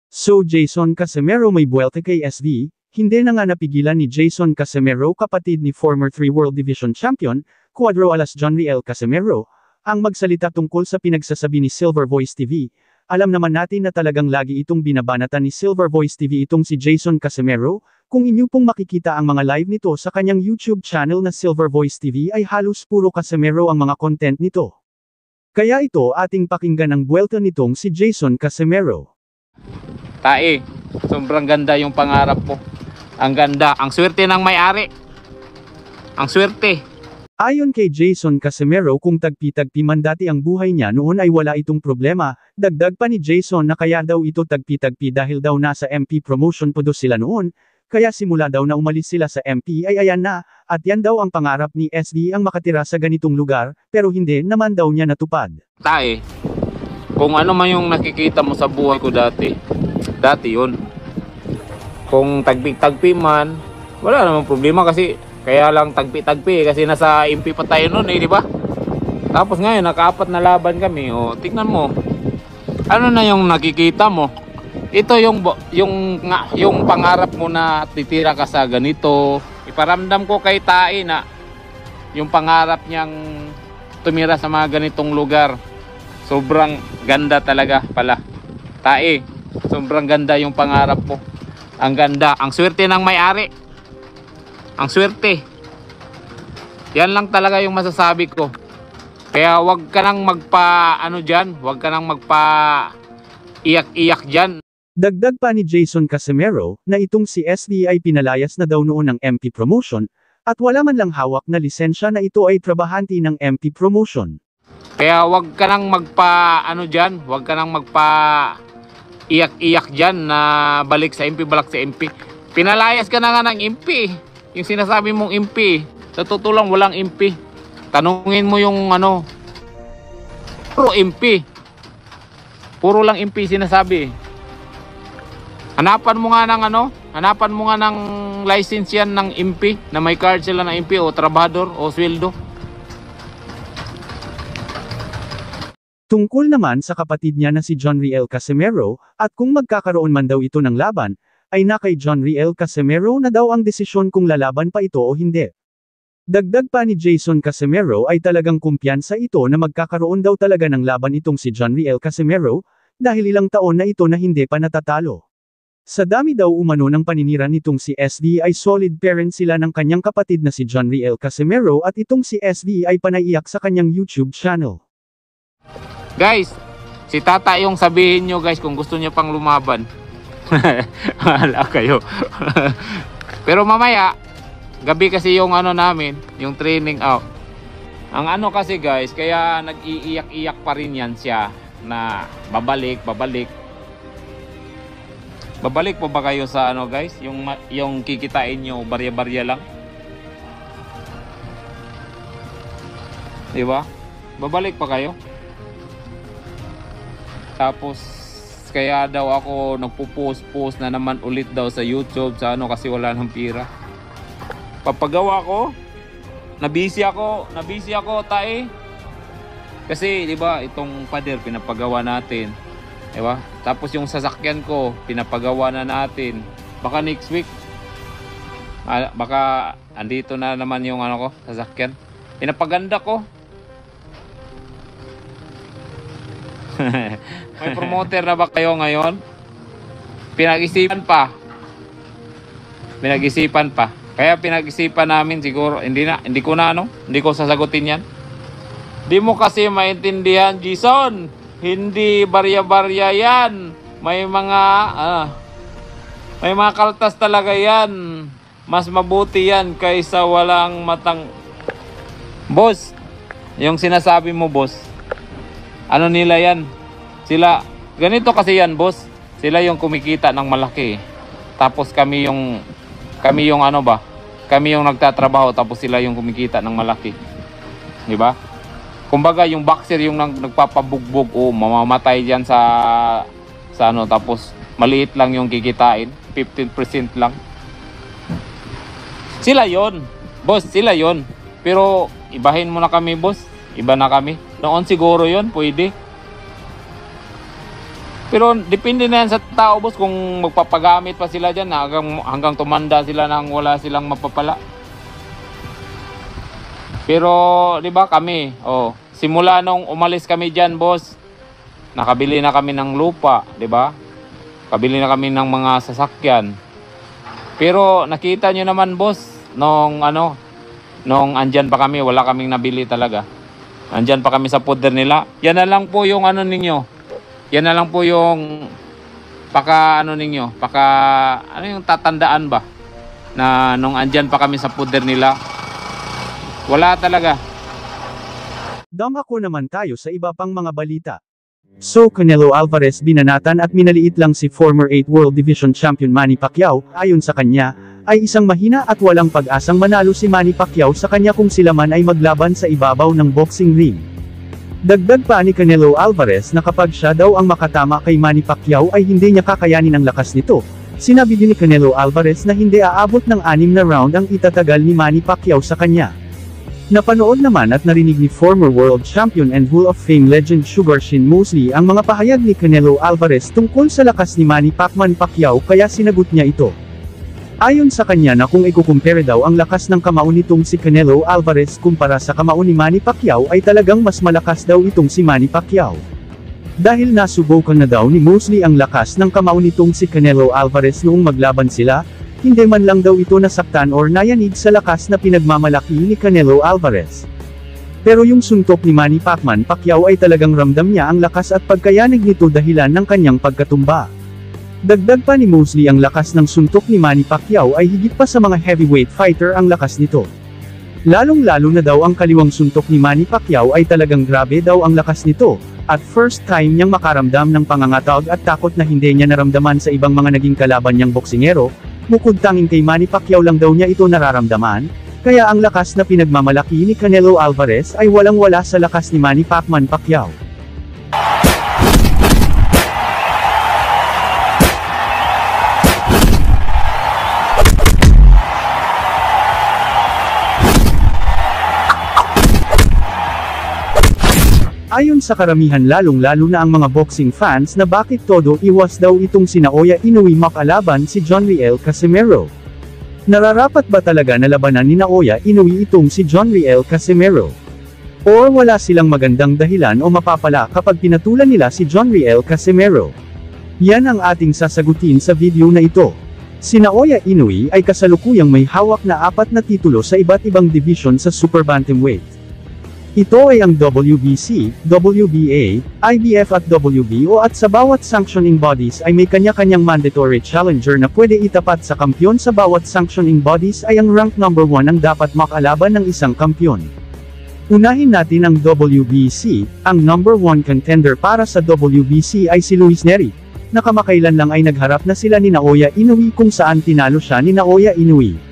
So Jason Casimero may buwelta kay SV, hindi na nga napigilan ni Jason Casimero, kapatid ni former 3 World Division Champion, Cuadro alas Jonriel Casimero, ang magsalita tungkol sa pinagsasabi ni Silver Voice TV. Alam naman natin na talagang lagi itong binabanatan ni Silver Voice TV itong si Jason Casimero. Kung inyo pong makikita ang mga live nito sa kanyang YouTube channel na Silver Voice TV ay halos puro Casimero ang mga content nito. Kaya ito ating pakinggan ang buwelta nitong si Jason Casimero. Tae, sobrang ganda yung pangarap ko. Ang ganda, ang swerte ng may-ari. Ang swerte. Ayon kay Jason Casimero, kung tagpi-tagpi man dati ang buhay niya noon ay wala itong problema. Dagdag pa ni Jason na kaya daw ito tagpi-tagpi dahil daw nasa MP promotion po daw sila noon. Kaya simula daw na umalis sila sa MP ay ayan na, at yan daw ang pangarap ni SD ang makatira sa ganitong lugar, pero hindi naman daw niya natupad. Tae, kung ano man yung nakikita mo sa buhay ko dati yun. Kung tagpi-tagpi man, wala namang problema kasi kaya lang tagpi-tagpi kasi nasa MP pa tayo noon di ba? Tapos ngayon naka-4 na laban kami. O, tingnan mo. Ano na yung nakikita mo? Ito yung pangarap mo na titira ka sa ganito. Iparamdam ko kay Tae na yung pangarap niyang tumira sa mga ganitong lugar. Sobrang ganda talaga pala. Tae, sobrang ganda yung pangarap mo. Ang ganda, ang swerte ng may-ari. Ang swerte. Yan lang talaga yung masasabi ko. Kaya wag ka nang wag ka nang magpa iyak-iyak dyan. Dagdag pa ni Jason Casimero, na itong si SD ay pinalayas na daw noon ng MP promotion, at wala man lang hawak na lisensya na ito ay trabahante ng MP promotion. Kaya wag ka nang wag ka nang magpa iyak-iyak dyan na balik sa MP, balak sa MP. Pinalayas ka na nga ng MP. Yung sinasabi mong MP, sa totoo lang walang MP. Tanungin mo yung puro MP. Puro lang MP sinasabi. Hanapan mo nga ng license yan ng MP, na may card sila ng MP o trabahador o sweldo. Tungkol naman sa kapatid niya na si Jonriel Casimero, at kung magkakaroon man daw ito ng laban, ay na kay Jonriel Casimero na daw ang desisyon kung lalaban pa ito o hindi. Dagdag pa ni Jason Casimero ay talagang kumpiyansa ito na magkakaroon daw talaga ng laban itong si Jonriel Casimero, dahil ilang taon na ito na hindi pa natatalo. Sa dami daw umano ng paninira nitong si SD ay solid parent sila ng kanyang kapatid na si Jonriel Casimero, at itong si SD ay panaiyak sa kanyang YouTube channel. Guys, si Tata yung sabihin nyo guys kung gusto nyo pang lumaban. Wala kayo. Pero mamaya, gabi kasi yung namin, yung training out. Ang kasi guys, kaya nag-iiyak-iyak pa rin yan siya na babalik. Babalik pa ba kayo sa guys? Yung kikitain nyo, barya-barya lang. Diba? Babalik pa kayo? Tapos kaya daw ako nagpo-post na naman ulit daw sa YouTube sa kasi wala nang pira. Papagawa ko, nabisi ako Tae. Kasi 'di ba, itong pader pinapagawa natin. 'Di ba? Tapos yung sasakyan ko pinapagawa na natin. Baka next week baka andito na naman yung ko, sasakyan. Pinapaganda ko. May promoter na ba kayo ngayon? Pinag-isipan pa. Kaya pinag-isipan namin siguro. Hindi ko sasagutin yan. Di mo kasi maintindihan, Jason. Hindi barya-barya yan. May mga kaltas talaga yan. Mas mabuti yan kaysa walang matang. Boss, yung sinasabi mo boss, nila yan? Sila, ganito kasi yan boss. Sila yung kumikita ng malaki. Tapos kami yung kami yung nagtatrabaho tapos sila yung kumikita ng malaki. Di ba? Kumbaga yung boxer yung nagpapabugbog o mamamatay diyan sa tapos maliit lang yung kikitain, 15% lang. Sila yon, boss, sila yon. Pero ibahin mo na kami, boss. Iba na kami. Noon siguro yon, pwede. Pero depende na yan sa tao, boss, kung magpapagamit pa sila dyan hanggang tumanda sila nang wala silang mapapala. Pero, di ba kami, simula nung umalis kami dyan, boss, nakabili na kami ng lupa, di ba? Kabili na kami ng mga sasakyan. Pero nakita nyo naman, boss, nung andyan pa kami, wala kaming nabili talaga. Andyan pa kami sa poder nila. Yan na lang po yung ninyo. Yan na lang po yung ninyo, yung tatandaan ba na nung andyan pa kami sa poder nila, wala talaga. Dumako naman tayo sa iba pang mga balita. So Canelo Alvarez binanatan at minaliit lang si former 8 World Division Champion Manny Pacquiao. Ayon sa kanya, ay isang mahina at walang pag-asang manalo si Manny Pacquiao sa kanya kung sila man ay maglaban sa ibabaw ng boxing ring. Dagdag pa ni Canelo Alvarez na kapag siya daw ang makatama kay Manny Pacquiao ay hindi niya kakayanin ang lakas nito. Sinabi din ni Canelo Alvarez na hindi aabot ng 6 na round ang itatagal ni Manny Pacquiao sa kanya. Napanood naman at narinig ni former world champion and Hall of Fame legend Sugar Shane Mosley ang mga pahayag ni Canelo Alvarez tungkol sa lakas ni Manny Pacquiao kaya sinagot niya ito. Ayon sa kanya na kung ikukumpare daw ang lakas ng kamao nitong si Canelo Alvarez kumpara sa kamao ni Manny Pacquiao ay talagang mas malakas daw itong si Manny Pacquiao. Dahil nasubukan na daw ni Mosley ang lakas ng kamao nitong si Canelo Alvarez noong maglaban sila, hindi man lang daw ito nasaktan or nayanig sa lakas na pinagmamalaki ni Canelo Alvarez. Pero yung suntok ni Manny Pacquiao ay talagang ramdam niya ang lakas at pagkayanig nito dahilan ng kanyang pagkatumba. Dagdag pa ni Mosley ang lakas ng suntok ni Manny Pacquiao ay higit pa sa mga heavyweight fighter ang lakas nito. Lalong-lalo na daw ang kaliwang suntok ni Manny Pacquiao ay talagang grabe daw ang lakas nito, at first time niyang makaramdam ng pangangatog at takot na hindi niya naramdaman sa ibang mga naging kalaban niyang boksingero, bukod tanging kay Manny Pacquiao lang daw niya ito nararamdaman, kaya ang lakas na pinagmamalaki ni Canelo Alvarez ay walang-wala sa lakas ni Manny Pacquiao. Ayon sa karamihan lalong-lalo na ang mga boxing fans na bakit todo iwas daw itong si Naoya Inoue makalaban si John Riel Casimero. Nararapat ba talaga na labanan ni Naoya Inoue itong si John Riel Casimero? Or wala silang magandang dahilan o mapapala kapag pinatulan nila si John Riel Casimero? Yan ang ating sasagutin sa video na ito. Si Naoya Inoue ay kasalukuyang may hawak na 4 na titulo sa iba't ibang division sa super bantamweight. Ito ay ang WBC, WBA, IBF at WBO at sa bawat sanctioning bodies ay may kanya-kanyang mandatory challenger na pwede itapat sa kampyon. Sa bawat sanctioning bodies ay ang rank number 1 ang dapat makalaban ng isang kampyon. Unahin natin ang WBC, ang number 1 contender para sa WBC ay si Luis Nery, na kamakailan lang ay nagharap na sila ni Naoya Inoue kung saan tinalo siya ni Naoya Inoue.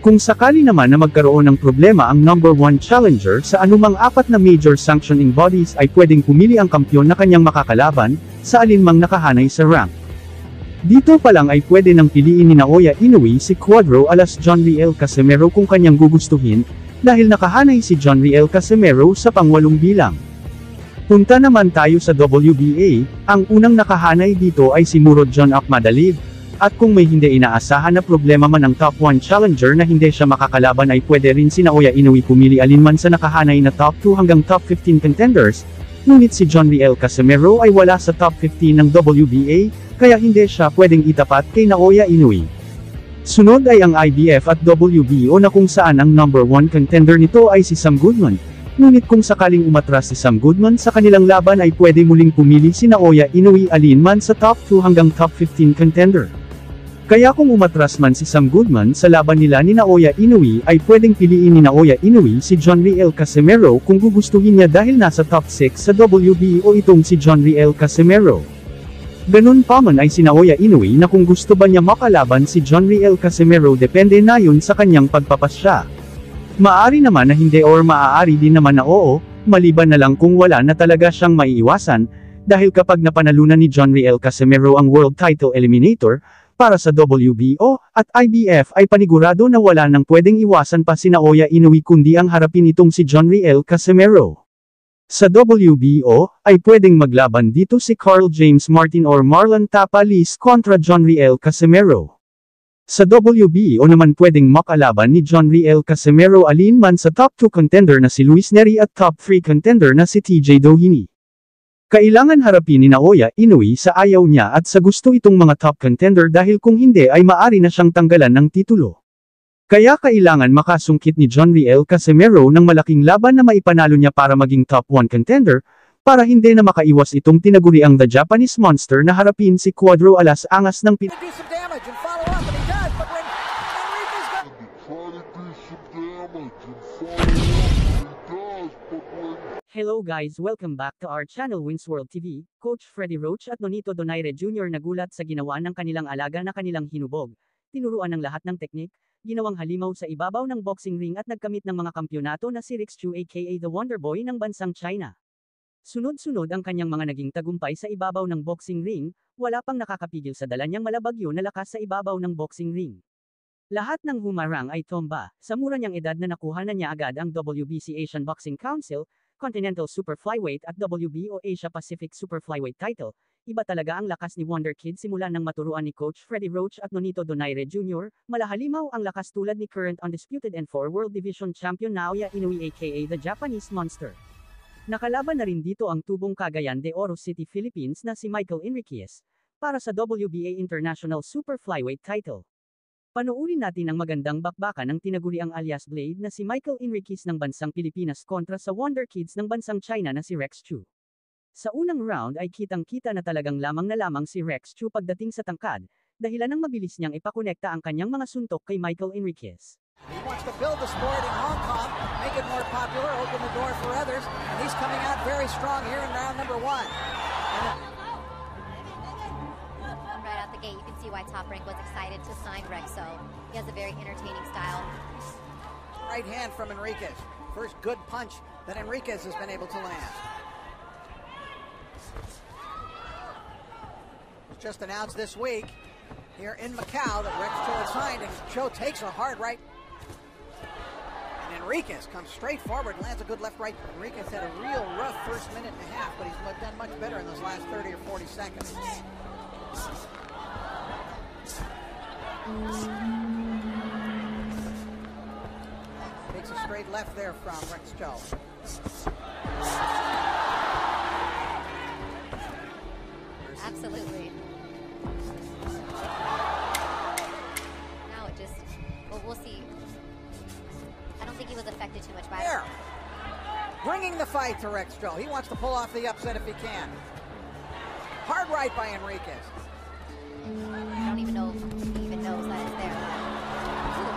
Kung sakali naman na magkaroon ng problema ang number 1 challenger sa anumang 4 na major sanctioning bodies ay pwedeng pumili ang kampyon na kanyang makakalaban, sa alinmang nakahanay sa rank. Dito pa lang ay pwede nang piliin ni Naoya Inoue si Cuadro alas John Riel Casimero kung kanyang gugustuhin, dahil nakahanay si John Riel Casimero sa pang-8 bilang. Punta naman tayo sa WBA, ang unang nakahanay dito ay si Murod John Akhmadalib. At kung may hindi inaasahan na problema man ang top 1 challenger na hindi siya makakalaban ay pwede rin si Naoya Inoue pumili alinman sa nakahanay na top 2 hanggang top 15 contenders, ngunit si John Riel Casimero ay wala sa top 15 ng WBA, kaya hindi siya pwedeng itapat kay Naoya Inoue. Sunod ay ang IBF at WBO na kung saan ang number 1 contender nito ay si Sam Goodman, ngunit kung sakaling umatras si Sam Goodman sa kanilang laban ay pwede muling pumili si Naoya Inoue alinman sa top 2 hanggang top 15 contender. Kaya kung umatras man si Sam Goodman sa laban nila ni Naoya Inoue ay pwedeng piliin ni Naoya Inoue si John Riel Casimero kung gugustuhin niya dahil nasa top 6 sa WBO itong si John Riel Casimero. Ganun pa man ay si Naoya Inoue na kung gusto ba niya makalaban si John Riel Casimero depende na yun sa kanyang pagpapasya. Maari naman na hindi or maaari din naman na oo, maliban na lang kung wala na talaga siyang maiiwasan, dahil kapag napanalunan ni John Riel Casimero ang World Title Eliminator, para sa WBO at IBF ay panigurado na wala nang pwedeng iwasan pa si Naoya Inoue kundi ang harapin itong si John Riel Casimero. Sa WBO, ay pwedeng maglaban dito si Carl James Martin or Marlon Tapalis kontra John Riel Casimero. Sa WBO naman pwedeng makalaban ni John Riel Casimero alinman sa top 2 contender na si Luis Neri at top 3 contender na si TJ Doheny. Kailangan harapin ni Naoya Inoue sa ayaw niya at sa gusto itong mga top contender dahil kung hindi ay maari na siyang tanggalan ng titulo. Kaya kailangan makasungkit ni John Riel Casimero ng malaking laban na maipanalo niya para maging top 1 contender, para hindi na makaiwas itong tinaguriang The Japanese Monster na harapin si Cuadro Alas Angas ng Do some damage and follow up, and he does, but when Enriquez got... Hello guys, welcome back to our channel Wins World TV. Coach Freddie Roach at Nonito Donaire Jr. nagulat sa ginawa ng kanilang alaga na kanilang hinubog. Tinuruan ng lahat ng teknik, ginawang halimaw sa ibabaw ng boxing ring at nagkamit ng mga kampyonato na si Rex Chu aka the Wonder Boy ng bansang China. Sunod-sunod ang kanyang mga naging tagumpay sa ibabaw ng boxing ring, wala pang nakakapigil sa dala niyang malabagyo na lakas sa ibabaw ng boxing ring. Lahat ng humarang ay tomba, sa mura niyang edad na nakuha na niya agad ang WBC Asian Boxing Council, Continental Super Flyweight at WBO Asia Pacific Super Flyweight title. Iba talaga ang lakas ni Wonder Kid simula nang maturuan ni Coach Freddie Roach at Nonito Donaire Jr., malahalimaw ang lakas tulad ni current undisputed and 4 World Division Champion Naoya Inoue aka the Japanese Monster. Nakalaban na rin dito ang tubong Cagayan de Oro City, Philippines na si Michael Enriquez, para sa WBA International Super Flyweight title. Panoorin natin ang magandang bakbakan ng tinaguriang alias Blade na si Michael Enriquez ng bansang Pilipinas kontra sa Wonder Kids ng bansang China na si Rex Chu. Sa unang round ay kitang-kita na talagang lamang si Rex Chu pagdating sa tangkad, dahilan ng mabilis niyang ipakonekta ang kanyang mga suntok kay Michael Enriquez. He wants to build the sport in Hong Kong, make it more popular, open the door for others, and he's coming out very strong here in round number 1. Right out the gate, you can see why Top Rank was excited to sign Rexo. He has a very entertaining style. Right hand from Enriquez. First good punch that Enriquez has been able to land. Just announced this week here in Macau that Rex Cho has signed, and Cho takes a hard right. And Enriquez comes straight forward and lands a good left right. Enriquez had a real rough first minute and a half, but he's done much better in those last 30 or 40 seconds. Takes a straight left there from Rex Cho. Absolutely. Now it just, well, we'll see. I don't think he was affected too much by it. There. Bringing the fight to Rex Cho. He wants to pull off the upset if he can. Hard right by Enriquez. I don't even know if he even knows that it's there. Ooh,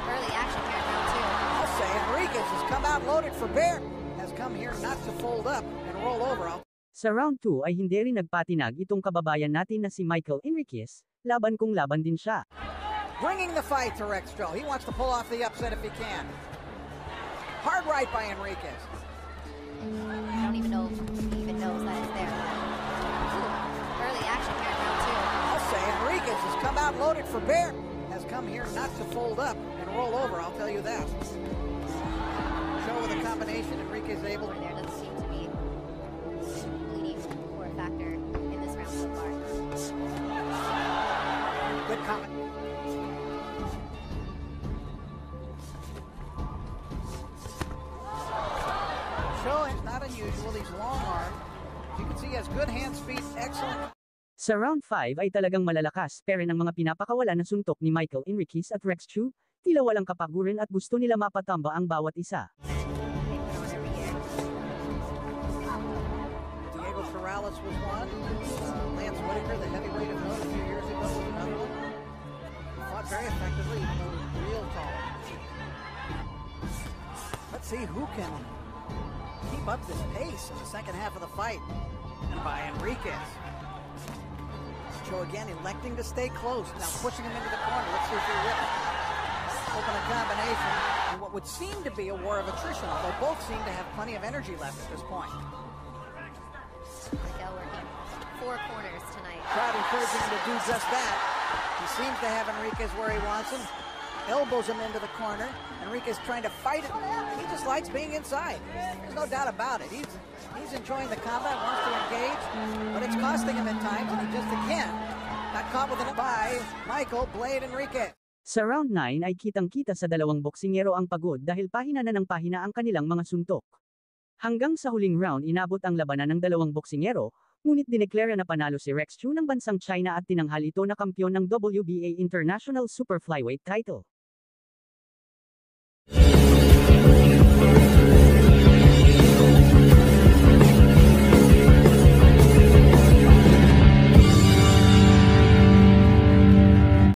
early action here in round 2. I'll say Enriquez has come out loaded for bear. Has come here not to fold up and roll over. Sa round 2 ay hindi rin nagpatinag itong kababayan natin na si Michael Enriquez, laban kung laban din siya. Bringing the fight to Rex Cho. He wants to pull off the upset if he can. Hard right by Enriquez. I don't even know if he even knows that it's there. Ooh, early action here in round 2. I'll say Enriquez has come out loaded for bear. Has come here not to fold up and roll over, I'll tell you that. Show with a combination, Enriquez able. There doesn't seem to be bleeding or a factor in this round so far. Good comment. Show is not unusual, he's long-armed. You can see he has good hand speed, excellent. Sa round 5 ay talagang malalakas pero ng mga pinapakawala na suntok ni Michael Enriquez at Rex Chu, tila walang kapaguran at gusto nila mapatamba ang bawat isa. Diego Corrales was one. Lance Whitaker, the heavyweight of note a few years ago, was another one. Fought very effectively, even though he was real tall. Let's see who can keep up this pace in the second half of the fight. And by Enriquez. Cho again electing to stay close, now pushing him into the corner. Let's see if he rips. Open a combination in what would seem to be a war of attrition, although both seem to have plenty of energy left at this point. Miguel working 4 corners tonight. Crowd encouraging him to do just that. He seems to have Enriquez where he wants him. elbows him into the corner. Enriquez trying to fight it. He just likes being inside. There's no doubt about it. He's enjoying the combat, wants to engage, but it's costing him at times, and he just again got caught with it by Michael Blade Enriquez. Sa round 9 ay kitang-kita sa dalawang boksingero ang pagod dahil pahina na ng pahina ang kanilang mga suntok. Hanggang sa huling round inabot ang labanan ng dalawang boksingero, ngunit dineklara na panalo si Rex Chu ng bansang China at tinanghal ito na kampiyon ng WBA International Super Flyweight title.